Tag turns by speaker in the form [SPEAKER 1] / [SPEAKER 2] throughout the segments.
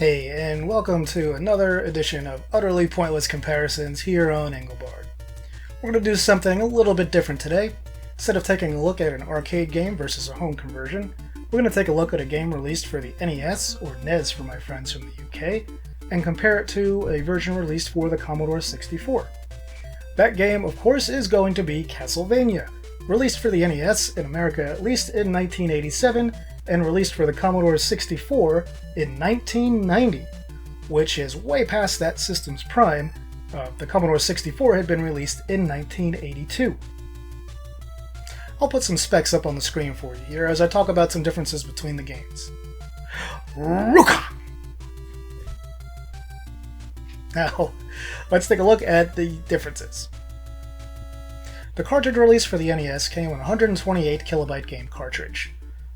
[SPEAKER 1] Hey, and welcome to another edition of Utterly Pointless Comparisons here on Engelbard. We're going to do something a little bit different today. Instead of taking a look at an arcade game versus a home conversion, we're going to take a look at a game released for the NES, or NES for my friends from the UK, and compare it to a version released for the Commodore 64. That game, of course, is going to be Castlevania, released for the NES in America at least in 1987, and released for the Commodore 64 in 1990, which is way past that system's prime. The Commodore 64 had been released in 1982. I'll put some specs up on the screen for you here as I talk about some differences between the games. Ruka! Now, let's take a look at the differences. The cartridge release for the NES came on a 128 kilobyte game cartridge.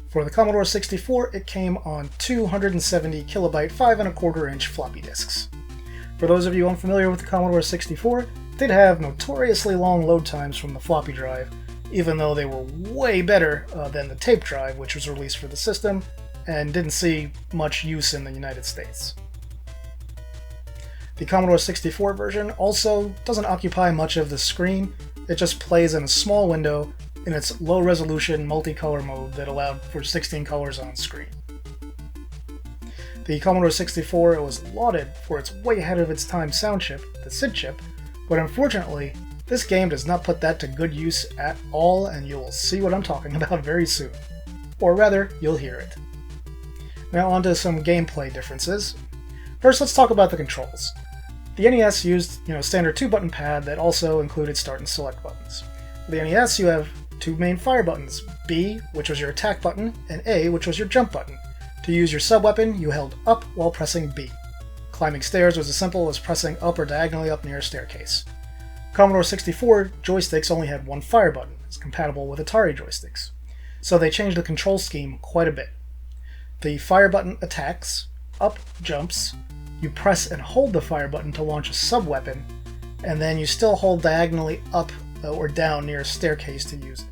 [SPEAKER 1] For the Commodore 64, it came on 270 kilobyte 5¼ inch floppy disks. For those of you unfamiliar with the Commodore 64, it did have notoriously long load times from the floppy drive, even though they were way better than the tape drive, which was released for the system and didn't see much use in the United States. The Commodore 64 version also doesn't occupy much of the screen. It just plays in a small window in its low-resolution multicolor mode that allowed for 16 colors on screen. The Commodore 64 was lauded for its way ahead of its time sound chip, the SID chip, but unfortunately, this game does not put that to good use at all, and you'll see what I'm talking about very soon. Or rather, you'll hear it. Now onto some gameplay differences. First, let's talk about the controls. The NES used, standard 2-button pad that also included start and select buttons. For the NES, you have two main fire buttons, B, which was your attack button, and A, which was your jump button. To use your sub-weapon, you held up while pressing B. Climbing stairs was as simple as pressing up or diagonally up near a staircase. Commodore 64 joysticks only had one fire button. It's compatible with Atari joysticks. So they changed the control scheme quite a bit. The fire button attacks, up jumps, you press and hold the fire button to launch a sub-weapon, and then you still hold diagonally up or down near a staircase to use it.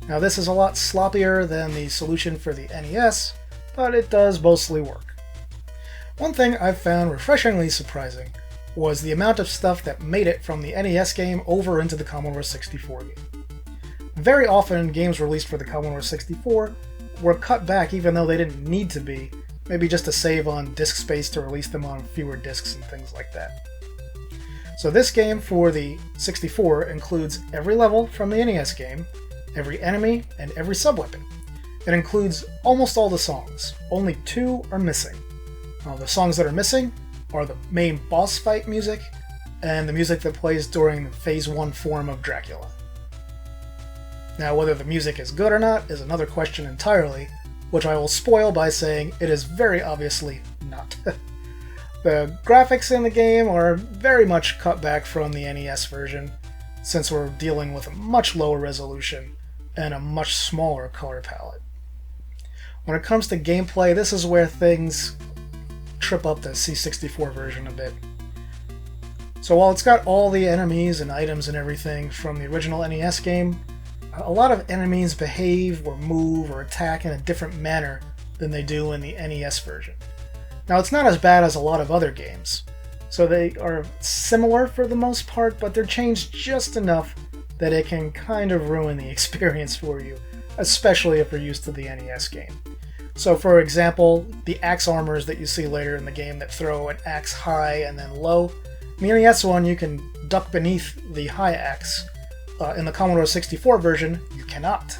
[SPEAKER 1] Now this is a lot sloppier than the solution for the NES, but it does mostly work. One thing I've found refreshingly surprising was the amount of stuff that made it from the NES game over into the Commodore 64 game. Very often games released for the Commodore 64 were cut back even though they didn't need to be, maybe just to save on disk space to release them on fewer disks and things like that. So this game for the 64 includes every level from the NES game, every enemy, and every sub-weapon. It includes almost all the songs. Only two are missing. The songs that are missing are the main boss fight music and the music that plays during the Phase 1 form of Dracula. Now, whether the music is good or not is another question entirely, which I will spoil by saying it is very obviously not. The graphics in the game are very much cut back from the NES version, since we're dealing with a much lower resolution and a much smaller color palette. When it comes to gameplay, this is where things trip up the C64 version a bit. So while it's got all the enemies and items and everything from the original NES game, a lot of enemies behave or move or attack in a different manner than they do in the NES version. Now, it's not as bad as a lot of other games, so they are similar for the most part, but they're changed just enough that it can kind of ruin the experience for you, especially if you're used to the NES game. So, for example, the axe armors that you see later in the game that throw an axe high and then low, in the NES one you can duck beneath the high axe. In the Commodore 64 version, you cannot.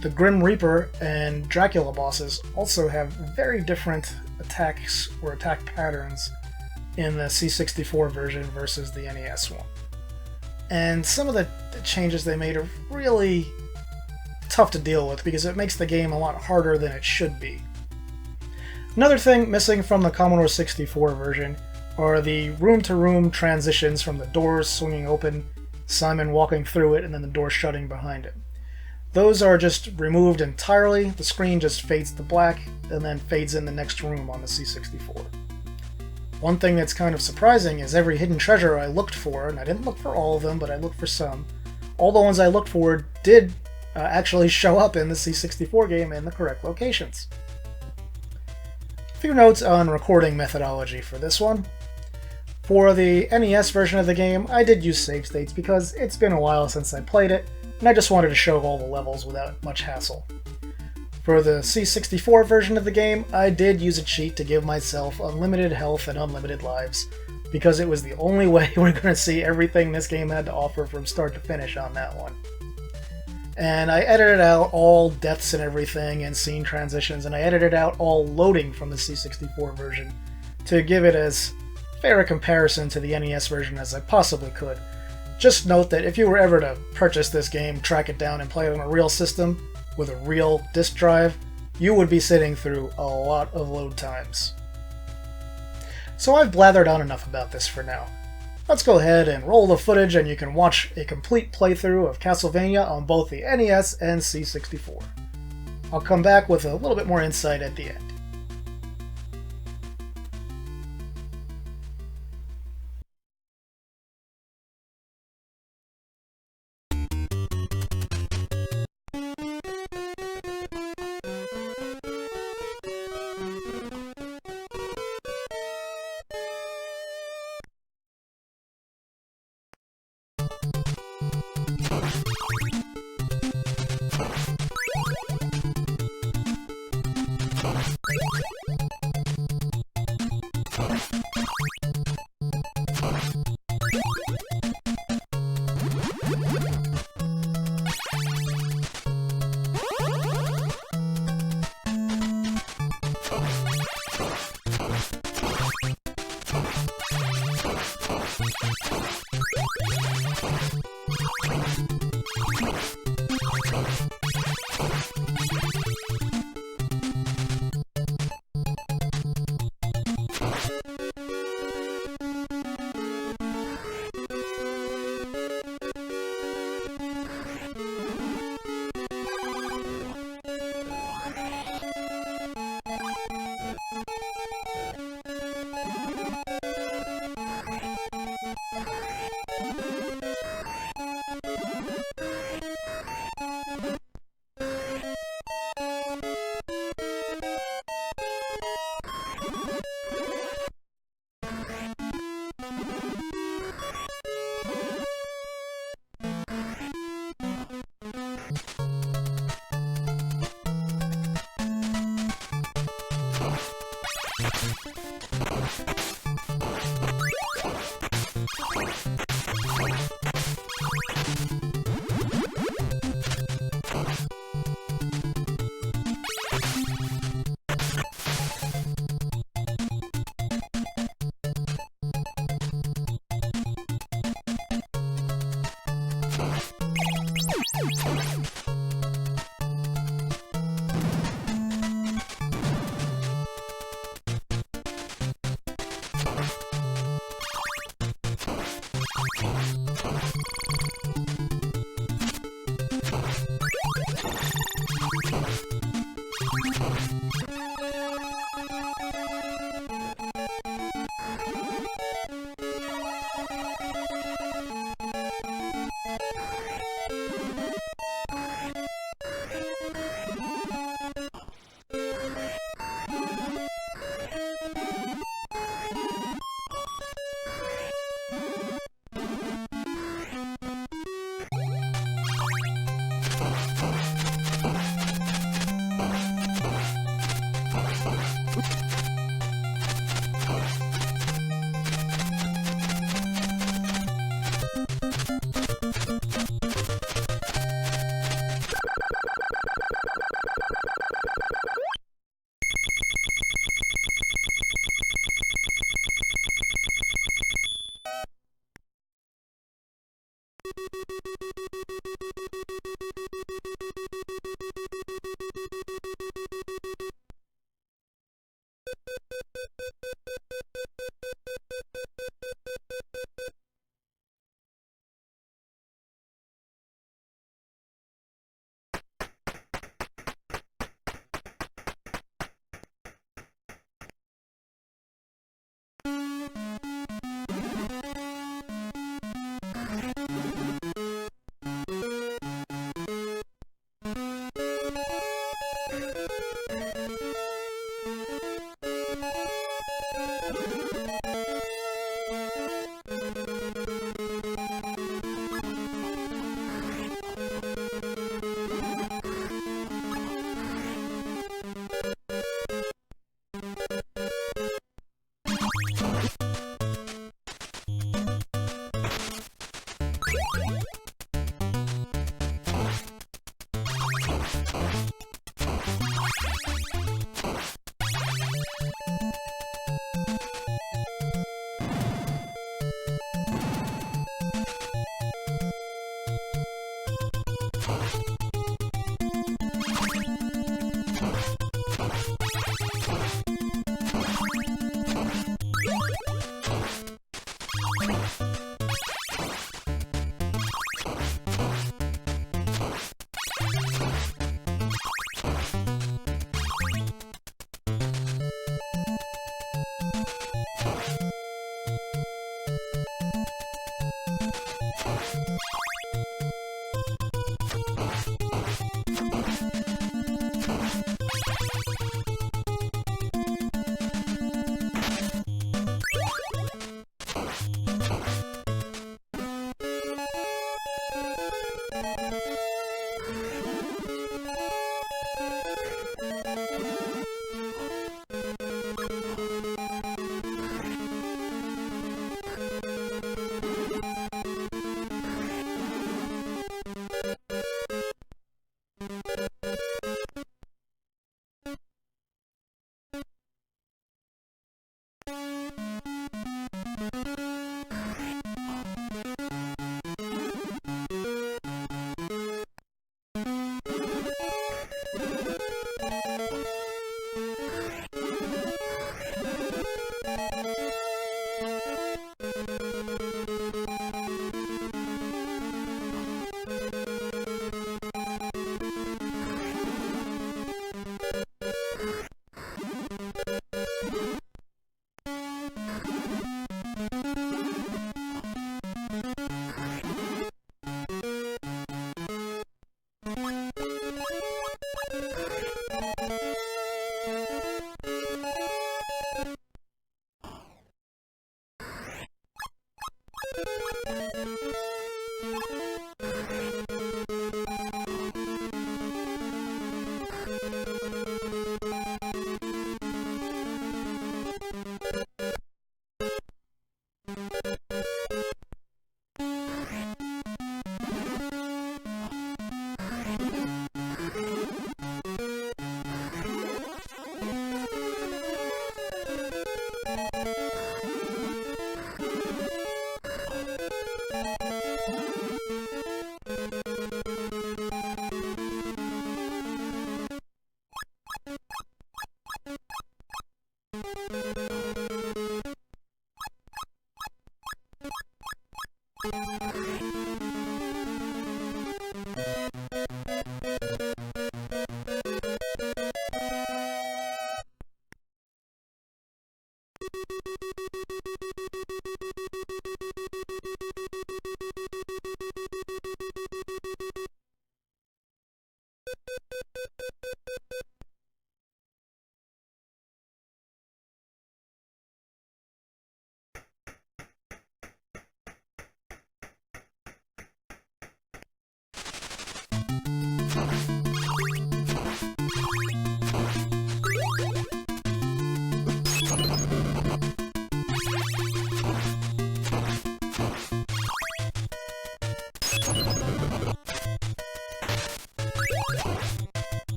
[SPEAKER 1] The Grim Reaper and Dracula bosses also have very different attacks or attack patterns in the C64 version versus the NES one. And some of the changes they made are really tough to deal with because it makes the game a lot harder than it should be. Another thing missing from the Commodore 64 version are the room-to-room transitions from the doors swinging open, Simon walking through it, and then the door shutting behind him. Those are just removed entirely. The screen just fades to black and then fades in the next room on the C64. One thing that's kind of surprising is every hidden treasure I looked for, and I didn't look for all of them, but I looked for some, all the ones I looked for did actually show up in the C64 game in the correct locations. A few notes on recording methodology for this one. For the NES version of the game, I did use save states because it's been a while since I played it, and I just wanted to show all the levels without much hassle. For the C64 version of the game, I did use a cheat to give myself unlimited health and unlimited lives, because it was the only way we're going to see everything this game had to offer from start to finish on that one. And I edited out all deaths and everything and scene transitions, and I edited out all loading from the C64 version to give it as fair a comparison to the NES version as I possibly could. Just note that if you were ever to purchase this game, track it down, and play it on a real system with a real disk drive, you would be sitting through a lot of load times. So I've blathered on enough about this for now. Let's go ahead and roll the footage and you can watch a complete playthrough of Castlevania on both the NES and C64. I'll come back with a little bit more insight at the end.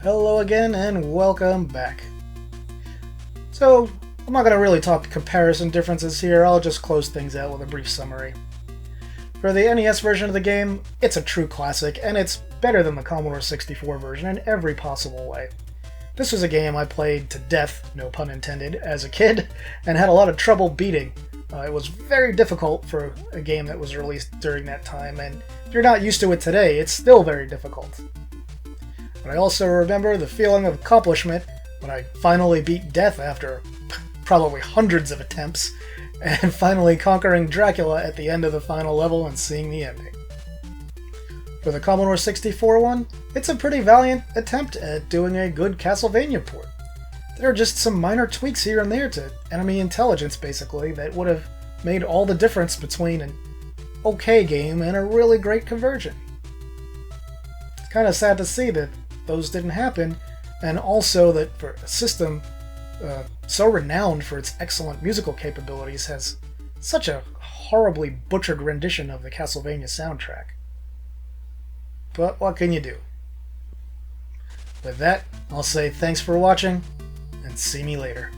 [SPEAKER 1] Hello again and welcome back. So, I'm not going to really talk comparison differences here, I'll just close things out with a brief summary. For the NES version of the game, it's a true classic, and it's better than the Commodore 64 version in every possible way. This was a game I played to death, no pun intended, as a kid, and had a lot of trouble beating. It was very difficult for a game that was released during that time, and if you're not used to it today, it's still very difficult. But I also remember the feeling of accomplishment when I finally beat death after probably hundreds of attempts, and finally conquering Dracula at the end of the final level and seeing the ending. For the Commodore 64 one, it's a pretty valiant attempt at doing a good Castlevania port. There are just some minor tweaks here and there to enemy intelligence, basically, that would have made all the difference between an okay game and a really great conversion. It's kind of sad to see that those didn't happen, and also that for a system so renowned for its excellent musical capabilities has such a horribly butchered rendition of the Castlevania soundtrack. But what can you do? With that, I'll say thanks for watching, and see me later.